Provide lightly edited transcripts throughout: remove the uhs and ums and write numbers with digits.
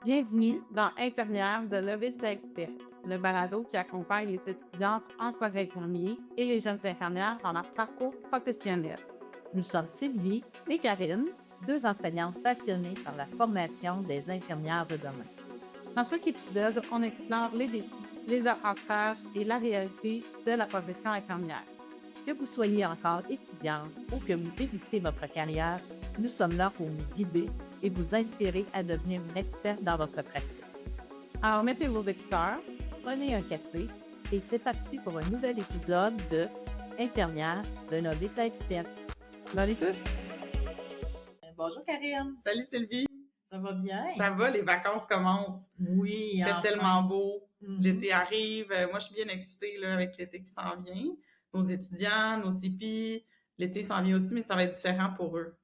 Bienvenue dans Infirmière de novice à expert, le balado qui accompagne les étudiantes en soins infirmiers et les jeunes infirmières dans leur parcours professionnel. Nous sommes Sylvie Et Karine, deux enseignantes passionnées par la formation des infirmières de demain. dans chaque épisode, on explore les défis, les apprentissages et la réalité de la profession infirmière. Que vous soyez encore étudiante ou que vous débutiez votre carrière, nous sommes là pour vous guider et vous inspirer à devenir une experte dans votre pratique. Alors mettez vos écouteurs, Prenez un café et c'est parti pour un nouvel épisode de Infirmière de novice à expert. bonne écoute! Bonjour Karine, Salut Sylvie, ça va bien? ça va, les vacances commencent. Oui, Il fait enfin. tellement beau, Mhm. l'été arrive. Moi, je suis bien excitée là, avec l'été qui s'en vient. Nos étudiants, nos CP, l'été s'en vient aussi, mais ça va être différent pour eux.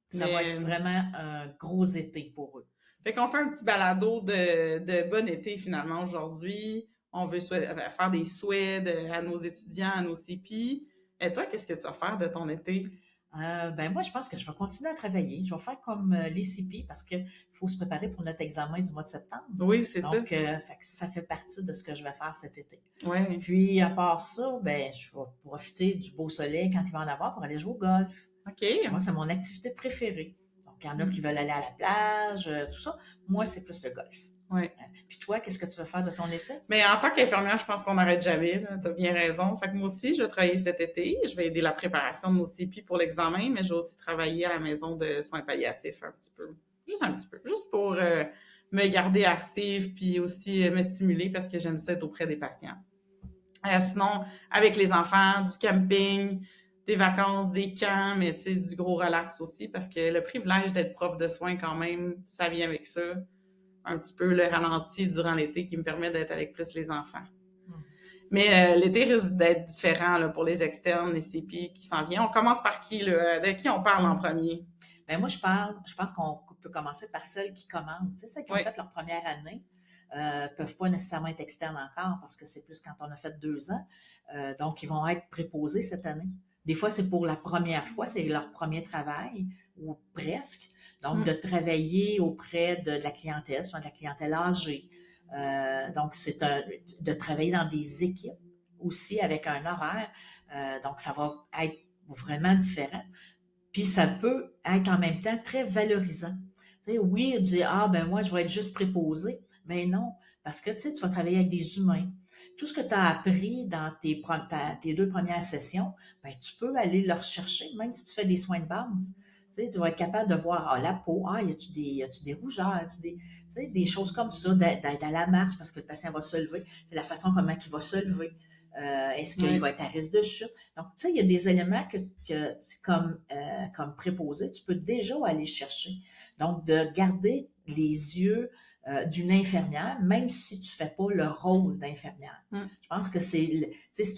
Ça va être vraiment un gros été pour eux. Fait qu'on fait un petit balado de bon été finalement aujourd'hui. On veut faire des souhaits à nos étudiants, à nos CP. Et toi, qu'est-ce que tu vas faire de ton été? Moi, je pense que je vais continuer à travailler. Je vais faire comme les CP parce qu'il faut se préparer pour notre examen du mois de septembre. Oui, c'est ça. Donc, fait que ça fait partie de ce que je vais faire cet été. Ouais. Puis, à part ça, je vais profiter du beau soleil quand il va en avoir pour aller jouer au golf. OK. Parce que moi, c'est mon activité préférée. Donc, il y en a qui veulent aller à la plage, tout ça. Moi, c'est plus le golf. Ouais. Puis toi, qu'est-ce que tu veux faire de ton été? Mais en tant qu'infirmière, je pense qu'on n'arrête jamais. Tu as bien raison. Fait que moi aussi, je vais travailler cet été. Je vais aider la préparation de nos CP pour l'examen, mais je vais aussi travailler à la maison de soins palliatifs un petit peu. Juste un petit peu. Juste pour me garder active puis aussi me stimuler parce que j'aime ça être auprès des patients. Sinon, avec les enfants, du camping, des vacances, des camps, mais tu sais, du gros relax aussi parce que le privilège d'être prof de soins quand même, ça vient avec ça. Un petit peu le ralenti durant l'été qui me permet d'être avec plus les enfants. Mais l'été risque d'être différent là, pour les externes, les CP qui s'en viennent. On commence par qui, là? De qui on parle en premier? Moi, je pense qu'on peut commencer par celles qui commencent. Tu sais, celles qui ont fait leur première année. Peuvent pas nécessairement être externes encore parce que c'est plus quand on a fait 2 ans. Donc, ils vont être préposés cette année. Des fois, c'est pour la première fois, c'est leur premier travail ou presque. Donc, de travailler auprès de la clientèle, soit de la clientèle âgée. Donc, de travailler dans des équipes aussi avec un horaire. Donc, ça va être vraiment différent. Puis, ça peut être en même temps très valorisant. Tu sais, oui, dire, moi, je vais être juste préposé. Mais non, parce que, tu sais, tu vas travailler avec des humains. Tout ce que tu as appris dans tes 2 premières sessions, tu peux aller le rechercher, même si tu fais des soins de base. Tu sais, tu vas être capable de voir, la peau, y a-tu des rougeurs, tu sais, des choses comme ça, d'être à la marche parce que le patient va se lever. C'est la façon comment il va se lever. Est-ce qu'il va être à risque de chute? Donc, tu sais, il y a des éléments que comme préposé, tu peux déjà aller chercher. Donc, de garder les yeux d'une infirmière, même si tu fais pas le rôle d'infirmière. Je pense que c'est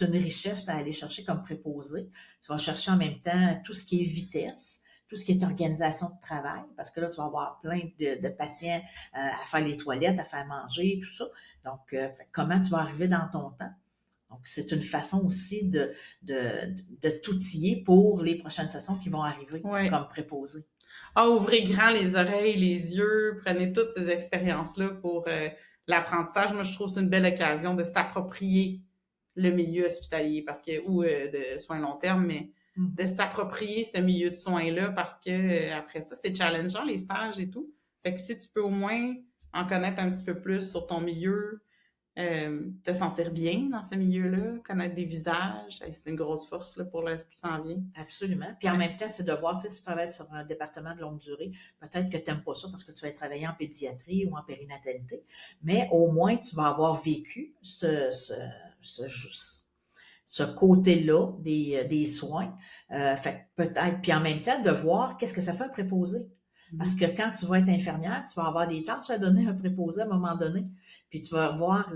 une richesse à aller chercher comme préposé. Tu vas chercher en même temps tout ce qui est vitesse, tout ce qui est organisation de travail, parce que là, tu vas avoir plein de patients à faire les toilettes, à faire manger, tout ça. Donc, comment tu vas arriver dans ton temps? Donc, c'est une façon aussi de t'outiller pour les prochaines sessions qui vont arriver comme préposé. Ouvrez grand les oreilles, les yeux, prenez toutes ces expériences-là pour l'apprentissage. Moi, je trouve que c'est une belle occasion de s'approprier le milieu hospitalier ou de soins long terme, mais de s'approprier ce milieu de soins-là parce que après ça, c'est challengeant, les stages et tout. Fait que si tu peux au moins en connaître un petit peu plus sur ton milieu, te sentir bien dans ce milieu-là, connaître des visages, c'est une grosse force là, pour ce qui s'en vient. Absolument. Puis en même temps, c'est de voir, tu sais, si tu travailles sur un département de longue durée, peut-être que tu n'aimes pas ça parce que tu vas travailler en pédiatrie ou en périnatalité, mais au moins, tu vas avoir vécu ce côté-là des soins. Fait que peut-être, puis en même temps, de voir qu'est-ce que ça fait un préposé. Parce que quand tu vas être infirmière, tu vas avoir des tâches à donner à un préposé à un moment donné. Puis tu vas voir,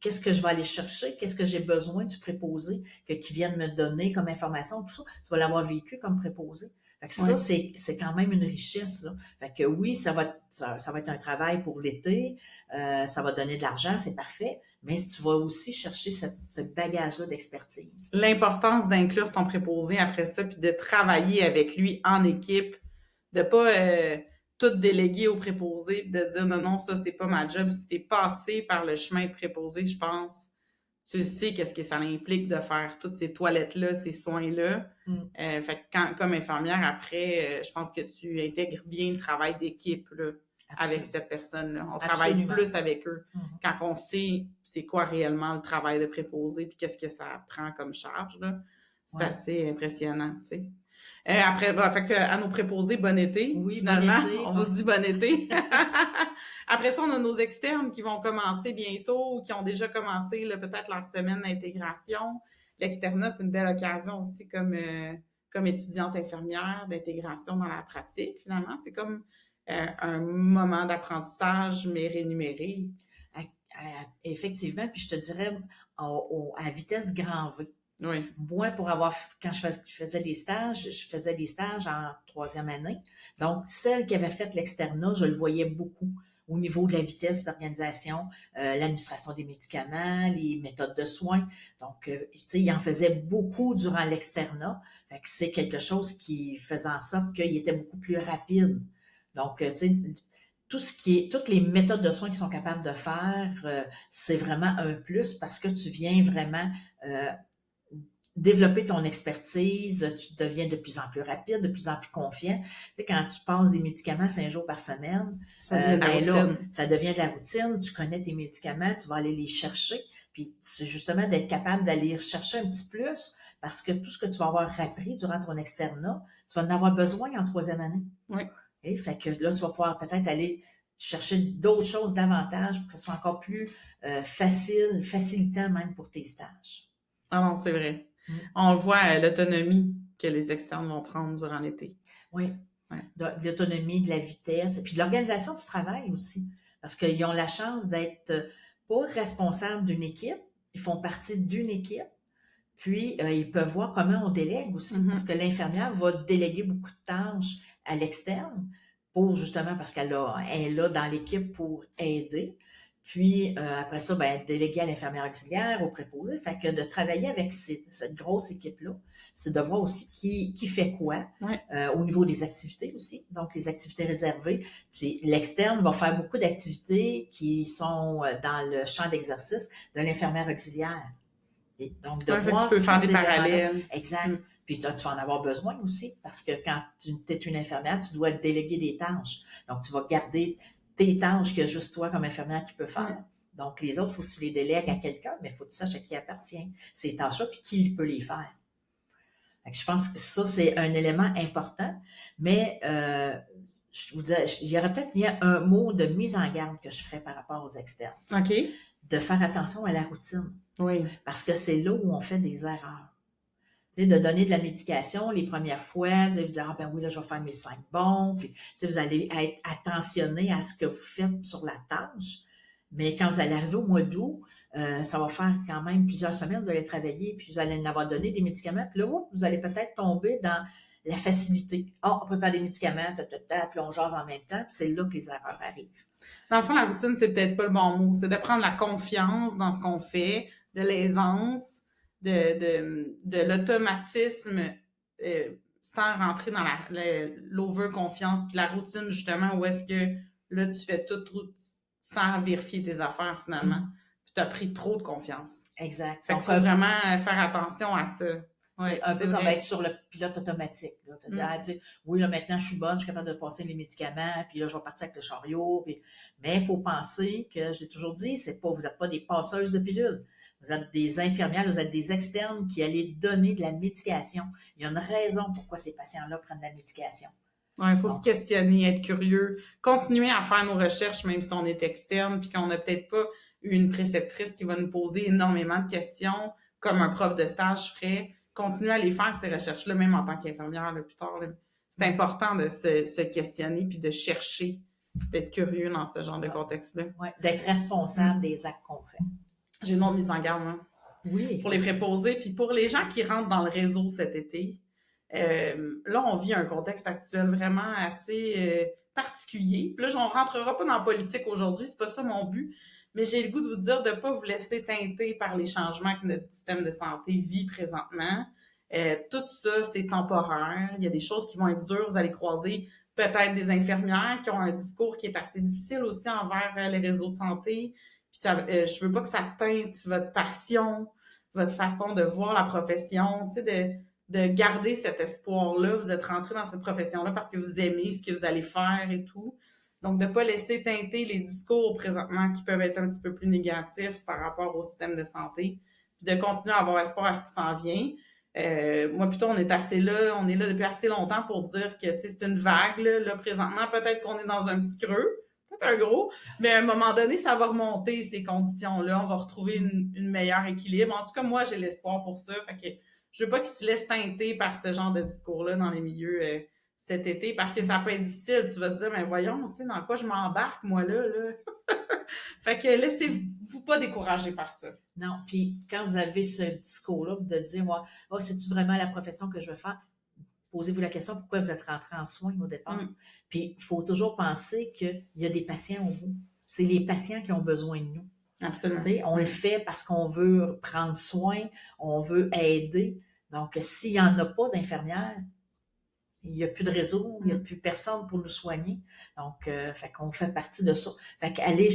qu'est-ce que je vais aller chercher, qu'est-ce que j'ai besoin du préposé qui vienne me donner comme information, tout ça. Tu vas l'avoir vécu comme préposé. Fait que ça, c'est quand même une richesse, là. Fait que oui, ça va être un travail pour l'été, ça va donner de l'argent, c'est parfait, mais tu vas aussi chercher ce bagage-là d'expertise. L'importance d'inclure ton préposé après ça, puis de travailler avec lui en équipe, de pas tout déléguer au préposé, de dire non, ça, c'est pas ma job. Si t'es passé par le chemin de préposé, je pense, tu sais qu'est-ce que ça implique de faire toutes ces toilettes-là, ces soins-là. Fait que comme infirmière, après, je pense que tu intègres bien le travail d'équipe là, avec cette personne-là. On travaille plus avec eux quand on sait c'est quoi réellement le travail de préposé puis qu'est-ce que ça prend comme charge. Là. C'est assez impressionnant, tu sais. Après, fait que, à nos préposés, bon été. Oui, finalement, bon été. On vous dit bon été. Après ça, on a nos externes qui vont commencer bientôt ou qui ont déjà commencé là, peut-être leur semaine d'intégration. L'externat, c'est une belle occasion aussi comme étudiante infirmière d'intégration dans la pratique, finalement. C'est comme un moment d'apprentissage, mais rémunéré. Effectivement, puis je te dirais à vitesse grand V. Oui. Moi, quand je faisais des stages, en 3e année. Donc, celle qui avait fait l'externat, je le voyais beaucoup au niveau de la vitesse d'organisation, l'administration des médicaments, les méthodes de soins. Donc, tu sais, il en faisait beaucoup durant l'externat. Fait que c'est quelque chose qui faisait en sorte qu'il était beaucoup plus rapide. Donc, tu sais, toutes les méthodes de soins qu'ils sont capables de faire, c'est vraiment un plus parce que tu viens vraiment développer ton expertise, tu deviens de plus en plus rapide, de plus en plus confiant. Tu sais, quand tu passes des médicaments 5 jours par semaine, ça devient de la routine. Tu connais tes médicaments, tu vas aller les chercher. Puis c'est justement d'être capable d'aller chercher un petit plus parce que tout ce que tu vas avoir appris durant ton externat, tu vas en avoir besoin en 3e année. Oui. Et fait que là, tu vas pouvoir peut-être aller chercher d'autres choses davantage pour que ce soit encore plus facilitant même pour tes stages. Ah non, c'est vrai. On voit l'autonomie que les externes vont prendre durant l'été. Oui, l'autonomie, de la vitesse, puis de l'organisation du travail aussi, parce qu'ils ont la chance d'être pas responsables d'une équipe, ils font partie d'une équipe, puis ils peuvent voir comment on délègue aussi, parce que l'infirmière va déléguer beaucoup de tâches à l'externe, parce qu'elle est là dans l'équipe pour aider. Puis, après ça, déléguer à l'infirmière auxiliaire, au préposé. Fait que de travailler avec cette grosse équipe-là, c'est de voir aussi qui fait quoi, au niveau des activités aussi. Donc, les activités réservées. Puis, l'externe va faire beaucoup d'activités qui sont dans le champ d'exercice de l'infirmière auxiliaire. Et donc, de voir... Tu peux faire des parallèles. Exact. Puis, tu vas en avoir besoin aussi, parce que quand tu es une infirmière, tu dois déléguer des tâches. Donc, tu vas garder tes tâches que juste toi, comme infirmière, qui peut faire. Donc, les autres, il faut que tu les délègues à quelqu'un, mais il faut que tu saches à qui appartient ces tâches-là, puis qui peut les faire. Fait que je pense que ça, c'est un élément important, mais je vous dirais, il y aurait peut-être un mot de mise en garde que je ferais par rapport aux externes. OK. De faire attention à la routine. Oui. Parce que c'est là où on fait des erreurs. Tu sais, de donner de la médication les premières fois, vous allez vous dire, ah ben oui, là, je vais faire mes 5 bons, puis tu sais, vous allez être attentionné à ce que vous faites sur la tâche, mais quand vous allez arriver au mois d'août, ça va faire quand même plusieurs semaines, vous allez travailler, puis vous allez en avoir donné des médicaments, puis là, vous allez peut-être tomber dans la facilité. Ah, on prépare des médicaments, puis on jase en même temps, puis c'est là que les erreurs arrivent. Dans le fond, la routine, c'est peut-être pas le bon mot, c'est de prendre la confiance dans ce qu'on fait, de l'aisance, de l'automatisme sans rentrer dans l'over-confiance, puis la routine, justement, où est-ce que là, tu fais tout sans vérifier tes affaires, finalement. Puis tu as pris trop de confiance. Exact. Fait qu'il faut vraiment faire attention à ça. Ouais, un peu comme être sur le pilote automatique. Là. Dire, oui, là, maintenant, je suis bonne, je suis capable de passer les médicaments, puis là, je vais partir avec le chariot. Mais il faut penser que, j'ai toujours dit, vous n'êtes pas des passeuses de pilules. Vous êtes des infirmières, vous êtes des externes qui allez donner de la médication. Il y a une raison pourquoi ces patients-là prennent de la médication. Oui, il faut se questionner, être curieux, continuer à faire nos recherches, même si on est externe, puis qu'on n'a peut-être pas une préceptrice qui va nous poser énormément de questions, comme un prof de stage ferait. Continuer à les faire, ces recherches-là, même en tant qu'infirmière, là, plus tard. Là. C'est important de se questionner, puis de chercher, d'être curieux dans ce genre de contexte-là. Oui, d'être responsable des actes qu'on fait. J'ai une autre mise en garde, hein? Oui. Pour les préposés, puis pour les gens qui rentrent dans le réseau cet été. Là, on vit un contexte actuel vraiment assez particulier. Puis là, on rentrera pas dans la politique aujourd'hui, c'est pas ça mon but, mais j'ai le goût de vous dire de pas vous laisser teinter par les changements que notre système de santé vit présentement. Tout ça, c'est temporaire. Il y a des choses qui vont être dures. Vous allez croiser peut-être des infirmières qui ont un discours qui est assez difficile aussi envers les réseaux de santé. Puis je veux pas que ça teinte votre passion, votre façon de voir la profession, tu sais, de garder cet espoir-là. Vous êtes rentré dans cette profession-là parce que vous aimez ce que vous allez faire et tout. Donc, de ne pas laisser teinter les discours présentement qui peuvent être un petit peu plus négatifs par rapport au système de santé, puis de continuer à avoir espoir à ce qui s'en vient. Moi, plutôt, on est là depuis assez longtemps pour dire que c'est une vague. Là, présentement, peut-être qu'on est dans un petit creux, peut-être un gros, mais à un moment donné, ça va remonter, ces conditions-là. On va retrouver une meilleure équilibre. En tout cas, moi, j'ai l'espoir pour ça. Fait que je veux pas qu'ils se laissent teinter par ce genre de discours-là dans les milieux cet été, parce que ça peut être difficile. Tu vas te dire, mais voyons, tu sais, dans quoi je m'embarque, moi, là. Fait que laissez-vous pas décourager par ça. Non, puis quand vous avez ce discours-là de dire, moi, oh, c'est-tu vraiment la profession que je veux faire? Posez-vous la question, pourquoi vous êtes rentré en soins au départ? Puis, il faut toujours penser qu'il y a des patients au bout. C'est les patients qui ont besoin de nous. Absolument. On le fait parce qu'on veut prendre soin, on veut aider. Donc, s'il n'y en a pas d'infirmières, il n'y a plus de réseau, il n'y a plus personne pour nous soigner. Donc, fait qu'on fait partie de ça. Fait qu'allez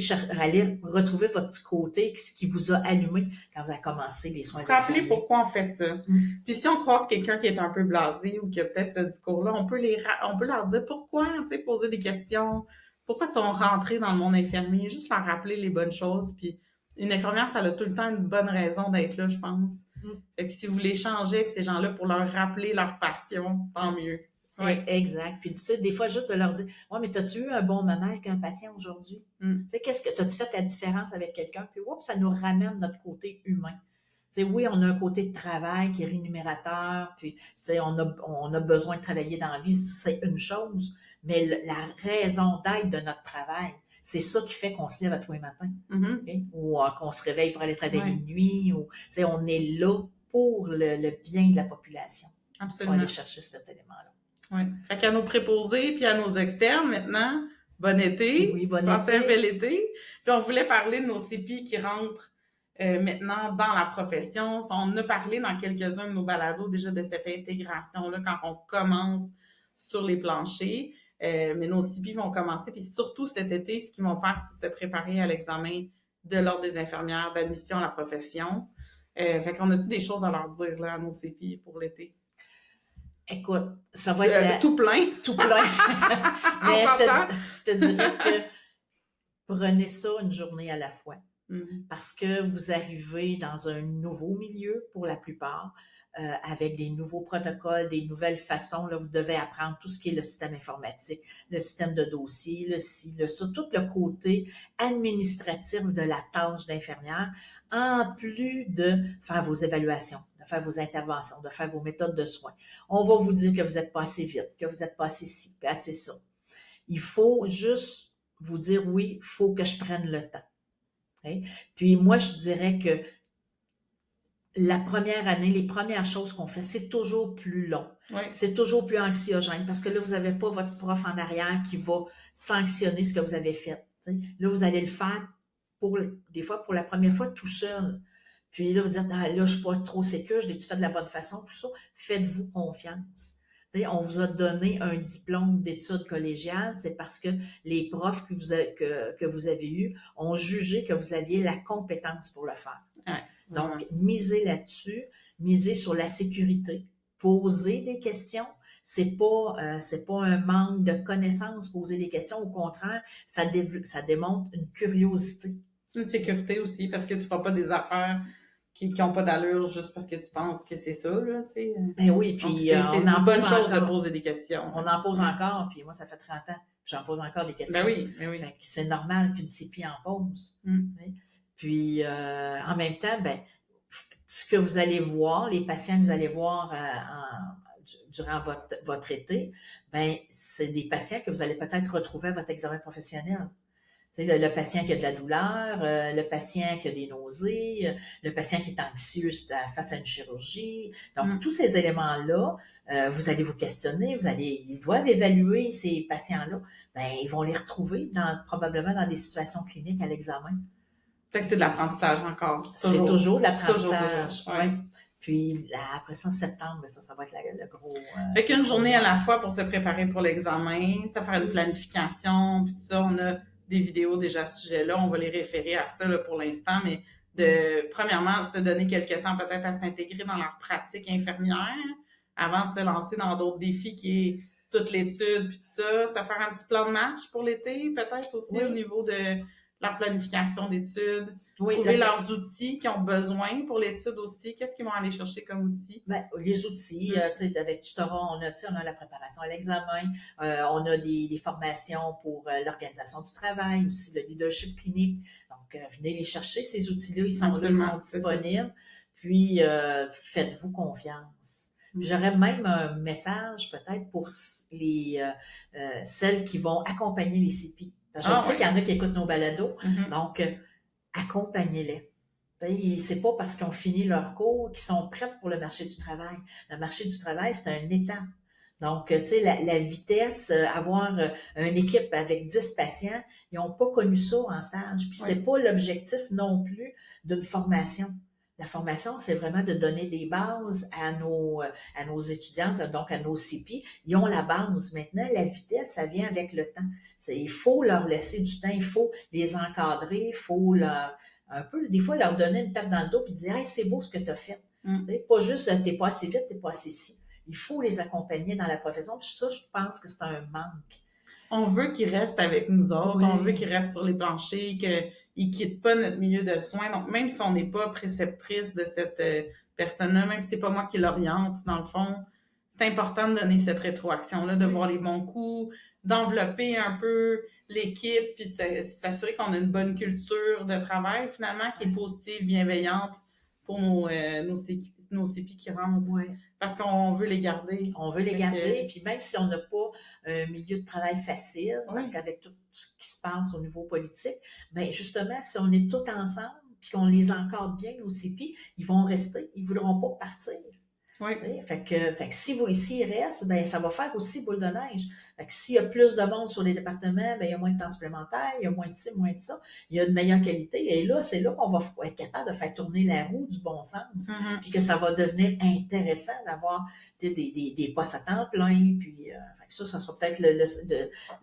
retrouver votre petit côté, ce qui vous a allumé quand vous avez commencé les soins. Se rappeler pourquoi on fait ça. Puis si on croise quelqu'un qui est un peu blasé ou qui a peut-être ce discours-là, on peut leur dire pourquoi, tu sais, poser des questions. Pourquoi sont rentrés dans le monde infirmier? Juste leur rappeler les bonnes choses. Puis une infirmière, ça a tout le temps une bonne raison d'être là, je pense. Fait que si vous voulez changer avec ces gens-là pour leur rappeler leur passion, tant mieux. Oui, exact. Puis tu sais, des fois, juste de leur dire, ouais, mais t'as-tu eu un bon moment avec un patient aujourd'hui? Tu sais, t'as-tu fait ta différence avec quelqu'un? Puis, oups, ça nous ramène notre côté humain. Tu sais, oui, on a un côté de travail qui est rémunérateur, puis on a besoin de travailler dans la vie, c'est une chose, mais la raison d'être de notre travail, c'est ça qui fait qu'on se lève à tous les matins, ou qu'on se réveille pour aller travailler de nuit, ou tu sais, on est là pour le bien de la population. Absolument. Pour aller chercher cet élément-là. Oui. Fait qu'à nos préposés puis à nos externes, maintenant, bon été. Oui, bon passez été. un bel été. Puis on voulait parler de nos CPI qui rentrent maintenant dans la profession. On a parlé dans quelques-uns de nos balados déjà de cette intégration-là quand on commence sur les planchers. Mais nos CPI vont commencer. Puis surtout cet été, ce qu'ils vont faire, c'est se préparer à l'examen de l'Ordre des infirmières d'admission à la profession. Fait qu'on a-tu des choses à leur dire là, à nos CPI pour l'été? Écoute, ça va être tout plein. Tout plein. Mais je te dirais que prenez ça une journée à la fois. Parce que vous arrivez dans un nouveau milieu pour la plupart, avec des nouveaux protocoles, des nouvelles façons. Là, vous devez apprendre tout ce qui est le système informatique, le système de dossier, le ça, tout le côté administratif de la tâche d'infirmière, en plus de faire vos évaluations, de faire vos interventions, de faire vos méthodes de soins. On va vous dire que vous n'êtes pas assez vite, que vous n'êtes pas assez ci, pas assez ça. Il faut juste vous dire oui, il faut que je prenne le temps. Okay? Puis moi, je dirais que la première année, les premières choses qu'on fait, c'est toujours plus long. Oui. C'est toujours plus anxiogène parce que là, vous n'avez pas votre prof en arrière qui va sanctionner ce que vous avez fait. T'sais. Là, vous allez le faire des fois pour la première fois tout seul. Puis là, vous dites, ah, là, je ne suis pas trop sécure, je l'ai-tu fait de la bonne façon, tout ça. Faites-vous confiance. T'sais, on vous a donné un diplôme d'études collégiales, c'est parce que les profs que vous avez eus ont jugé que vous aviez la compétence pour le faire. Ouais. Donc, misez là-dessus, misez sur la sécurité, posez des questions. C'est pas un manque de connaissances, poser des questions. Au contraire, ça démontre une curiosité. Une sécurité aussi, parce que tu ne feras pas des affaires qui n'ont pas d'allure juste parce que tu penses que c'est ça, là, tu sais. Ben oui, puis c'est une bonne chose de poser des questions. On en pose encore, puis moi, ça fait 30 ans, puis j'en pose encore des questions. Ben oui, ben oui. Fait que c'est normal qu'une CPI en pose. Puis, en même temps, ben, ce que vous allez voir, les patients que vous allez voir durant votre été, ben, c'est des patients que vous allez peut-être retrouver à votre examen professionnel. Tu sais, le patient qui a de la douleur, le patient qui a des nausées, le patient qui est anxieux face à une chirurgie. Donc, tous ces éléments-là, vous allez vous questionner, ils doivent évaluer ces patients-là. Ben, ils vont les retrouver probablement dans des situations cliniques à l'examen. Fait que c'est de l'apprentissage encore. C'est toujours de l'apprentissage. Toujours. Ouais. Puis après ça, en septembre, ça va être le gros... Fait qu'une journée à la fois pour se préparer pour l'examen, ça faire une planification, puis tout ça, on a des vidéos déjà à ce sujet-là, on va les référer à ça là, pour l'instant, mais premièrement, se donner quelques temps peut-être à s'intégrer dans leur pratique infirmière avant de se lancer dans d'autres défis qui est toute l'étude, puis tout ça, se faire un petit plan de match pour l'été, peut-être aussi au niveau de leur planification d'études, trouver leurs outils qu'ils ont besoin pour l'étude aussi. Qu'est-ce qu'ils vont aller chercher comme outils? Ben, les outils, tu sais, avec Tutorat, on a la préparation à l'examen, on a des formations pour l'organisation du travail, aussi le leadership clinique. Donc, venez les chercher, ces outils-là, ils sont disponibles. Puis, faites-vous confiance. J'aurais même un message peut-être pour les celles qui vont accompagner les CPI. Je sais qu'il y en a qui écoutent nos balados, donc accompagnez-les. C'est pas parce qu'ils ont fini leur cours qu'ils sont prêtes pour le marché du travail. Le marché du travail, c'est un état. Donc, tu sais, la vitesse, avoir une équipe avec 10 patients, ils n'ont pas connu ça en stage. Puis c'est pas l'objectif non plus d'une formation. La formation, c'est vraiment de donner des bases à nos étudiantes, donc à nos CPI. Ils ont la base. Maintenant, la vitesse, ça vient avec le temps. Il faut leur laisser du temps, il faut les encadrer, il faut un peu, des fois, leur donner une tape dans le dos et dire « Hey, c'est beau ce que tu as fait. » Pas juste « T'es pas assez vite, t'es pas assez ci. » Il faut les accompagner dans la profession. Puis ça, je pense que c'est un manque. On veut qu'ils restent avec nous autres, on veut qu'ils restent sur les planchers, qu'ils quittent pas notre milieu de soins. Donc, même si on n'est pas préceptrice de cette personne-là, même si c'est pas moi qui l'oriente, dans le fond, c'est important de donner cette rétroaction-là, de voir les bons coups, d'envelopper un peu l'équipe, puis de s'assurer qu'on a une bonne culture de travail, finalement, qui est positive, bienveillante pour nos CPI qui rentrent. Parce qu'on veut les garder. On veut les garder, puis même si on n'a pas un milieu de travail facile, parce qu'avec tout ce qui se passe au niveau politique, bien justement, si on est tous ensemble, puis qu'on les encadre bien, nos CPI, ils vont rester, ils ne voudront pas partir. Fait que s'ils restent, ben ça va faire aussi boule de neige. Fait que s'il y a plus de monde sur les départements, ben il y a moins de temps supplémentaire, il y a moins de ci, moins de ça, il y a une meilleure qualité. Et là, c'est là qu'on va être capable de faire tourner la roue du bon sens, puis que ça va devenir intéressant d'avoir des postes à temps plein, puis ça sera peut-être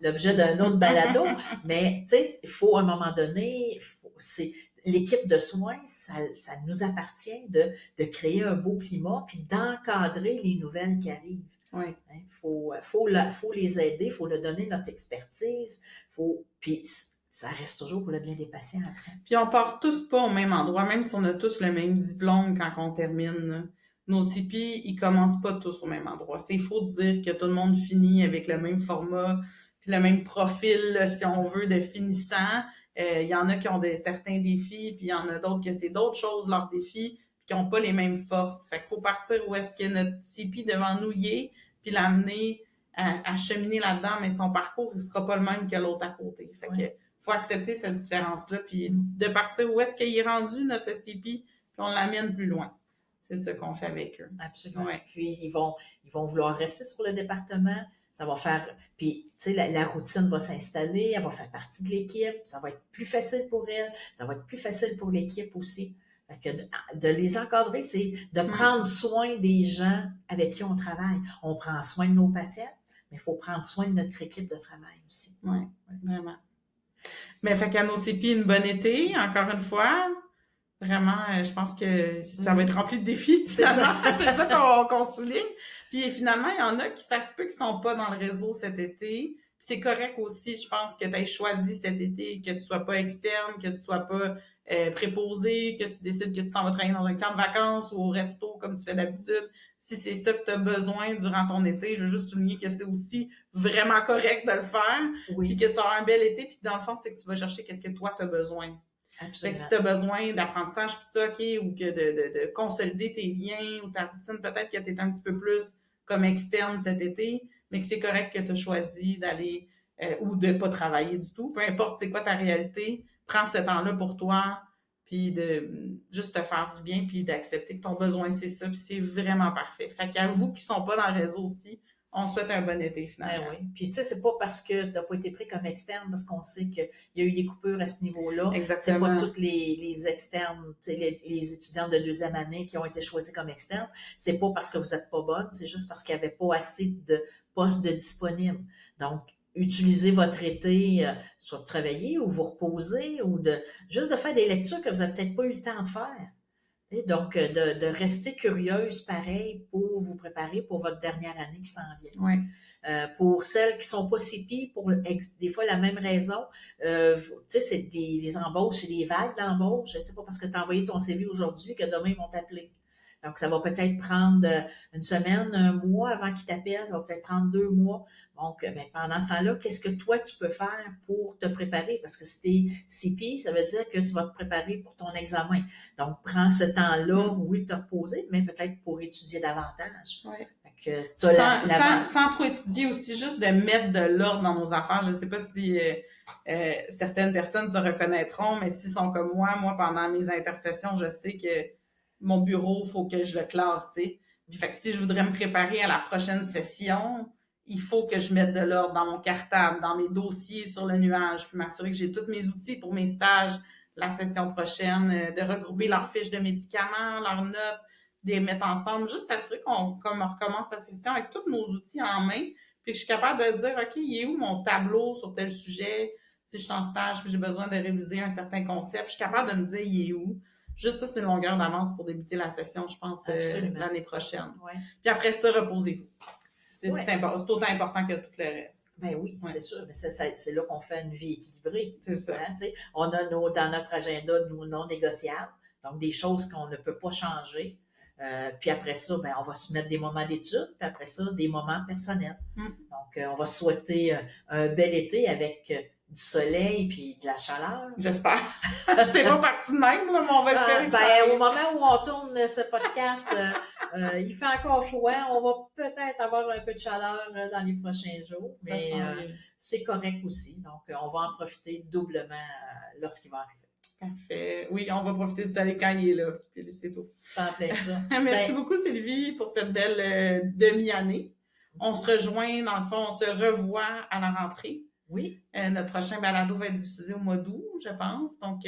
l'objet d'un autre balado, mais tu sais, il faut à un moment donné, l'équipe de soins, ça nous appartient de créer un beau climat puis d'encadrer les nouvelles qui arrivent. Faut les aider, il faut leur donner notre expertise, puis ça reste toujours pour le bien des patients après. Puis on part tous pas au même endroit, même si on a tous le même diplôme quand on termine. Là. Nos CPI, ils commencent pas tous au même endroit. C'est faux de dire que tout le monde finit avec le même format, puis le même profil, si on veut, de finissant. Il y en a qui ont certains défis, puis il y en a d'autres que c'est d'autres choses, leurs défis, puis qui n'ont pas les mêmes forces. Fait qu'il faut partir où est-ce que notre CPI devant nous y est, puis l'amener à cheminer là-dedans, mais son parcours, il sera pas le même que l'autre à côté. Fait que faut accepter cette différence-là, puis de partir où est-ce qu'il est rendu, notre CPI, puis on l'amène plus loin. C'est ce qu'on fait avec eux. Absolument. Puis ils vont vouloir rester sur le département. Ça va faire, puis tu sais, la routine va s'installer, elle va faire partie de l'équipe, ça va être plus facile pour elle, ça va être plus facile pour l'équipe aussi. Fait que de les encadrer, c'est de prendre soin des gens avec qui on travaille. On prend soin de nos patients, mais il faut prendre soin de notre équipe de travail aussi. Oui, vraiment. Mais fait qu'à nos CPI, une bonne été, encore une fois. Vraiment, je pense que ça va être rempli de défis. C'est ça qu'on souligne. Puis finalement, il y en a qui, ça se peut, qui sont pas dans le réseau cet été. Puis c'est correct aussi, je pense, que tu aies choisi cet été, que tu sois pas externe, que tu sois pas préposé, que tu décides que tu t'en vas travailler dans un camp de vacances ou au resto comme tu fais d'habitude. Si c'est ça que tu as besoin durant ton été, je veux juste souligner que c'est aussi vraiment correct de le faire. Puis que tu auras un bel été. Puis dans le fond, c'est que tu vas chercher qu'est-ce que toi tu as besoin. Fait que si tu as besoin d'apprentissage, puis ça, OK, ou que de consolider tes liens ou ta routine, peut-être que tu es un petit peu plus comme externe cet été, mais que c'est correct que tu as choisi d'aller ou de pas travailler du tout. Peu importe c'est quoi ta réalité, prends ce temps-là pour toi, puis de juste te faire du bien, puis d'accepter que ton besoin, c'est ça, puis c'est vraiment parfait. Fait qu'à vous qui sont pas dans le réseau aussi, on souhaite un bon été, finalement. Oui. Puis, tu sais, c'est pas parce que tu n'as pas été pris comme externe, parce qu'on sait qu'il y a eu des coupures à ce niveau-là. Exactement. C'est pas tous les externes, tu sais, les étudiants de 2e année qui ont été choisis comme externes. C'est pas parce que vous n'êtes pas bonne, c'est juste parce qu'il n'y avait pas assez de postes de disponibles. Donc, utilisez votre été, soit de travailler ou vous reposer ou juste de faire des lectures que vous n'avez peut-être pas eu le temps de faire. Donc, de rester curieuse, pareil, pour vous préparer pour votre dernière année qui s'en vient. Oui. Pour celles qui sont pas CPI, pour des fois la même raison, tu sais, c'est les embauches, c'est des vagues d'embauches. Je sais pas parce que tu as envoyé ton CV aujourd'hui que demain ils vont t'appeler. Donc, ça va peut-être prendre une semaine, un mois avant qu'ils t'appellent. Ça va peut-être prendre 2 mois. Donc, mais pendant ce temps-là, qu'est-ce que toi, tu peux faire pour te préparer? Parce que si t'es CP, ça veut dire que tu vas te préparer pour ton examen. Donc, prends ce temps-là, oui, de te reposer, mais peut-être pour étudier davantage. Oui. Sans trop étudier aussi, juste de mettre de l'ordre dans nos affaires. Je ne sais pas si certaines personnes se reconnaîtront, mais s'ils sont comme moi, pendant mes intercessions, je sais que mon bureau, il faut que je le classe, tu sais. Puis, fait que si je voudrais me préparer à la prochaine session, il faut que je mette de l'ordre dans mon cartable, dans mes dossiers sur le nuage, puis m'assurer que j'ai tous mes outils pour mes stages la session prochaine, de regrouper leurs fiches de médicaments, leurs notes, de les mettre ensemble, juste s'assurer qu'on recommence la session avec tous nos outils en main, puis que je suis capable de dire, OK, il est où mon tableau sur tel sujet, si je suis en stage, puis j'ai besoin de réviser un certain concept, je suis capable de me dire, il est où. Juste ça, c'est une longueur d'avance pour débuter la session, je pense, l'année prochaine. Ouais. Puis après ça, reposez-vous. C'est autant important que tout le reste. Ben oui, c'est sûr. Mais c'est là qu'on fait une vie équilibrée. C'est ça. Hein, on a dans notre agenda nos non négociables, donc des choses qu'on ne peut pas changer. Puis après ça, ben, on va se mettre des moments d'études, puis après ça, des moments personnels. Donc, on va souhaiter un bel été avec du soleil puis de la chaleur. J'espère. C'est pas parti de même, là, mais on va espérer que ça... Au moment où on tourne ce podcast, il fait encore froid. On va peut-être avoir un peu de chaleur dans les prochains jours, mais c'est correct aussi. Donc, on va en profiter doublement lorsqu'il va arriver. Parfait. Oui, on va profiter du soleil quand il est là. Puis c'est tout. Ça en plaît ça. Merci beaucoup, Sylvie, pour cette belle demi-année. On se rejoint, dans le fond, on se revoit à la rentrée. Oui. Notre prochain balado va être diffusé au mois d'août, je pense. Donc,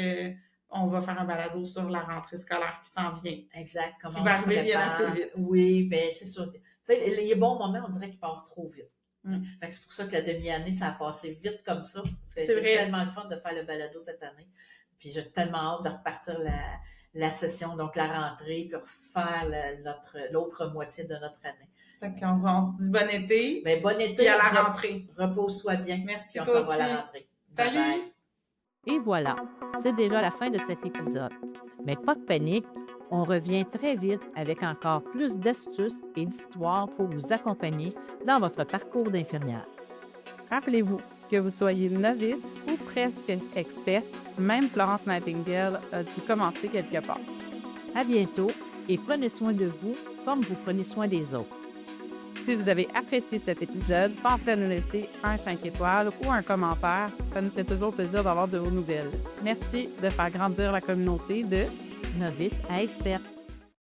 on va faire un balado sur la rentrée scolaire qui s'en vient. Exact. Qui va arriver bien assez vite. Oui, bien, c'est sûr. Tu sais, les bons moments, on dirait qu'ils passent trop vite. Fait que c'est pour ça que la demi-année, ça a passé vite comme ça. C'était tellement le fun de faire le balado cette année. Puis j'ai tellement hâte de repartir la session, donc la rentrée, puis refaire l'autre moitié de notre année. Fait qu'on se dit bon été. Ben, bon été. Puis à la rentrée. Repose-toi bien. Merci. Puis on se revoit à la rentrée. Salut. Bye bye. Et voilà, c'est déjà la fin de cet épisode. Mais pas de panique, on revient très vite avec encore plus d'astuces et d'histoires pour vous accompagner dans votre parcours d'infirmière. Rappelez-vous, que vous soyez novice ou presque experte, même Florence Nightingale a dû commencer quelque part. À bientôt et prenez soin de vous comme vous prenez soin des autres. Si vous avez apprécié cet épisode, pensez à nous laisser un 5 étoiles ou un commentaire. Ça nous fait toujours plaisir d'avoir de vos nouvelles. Merci de faire grandir la communauté de novices à experts.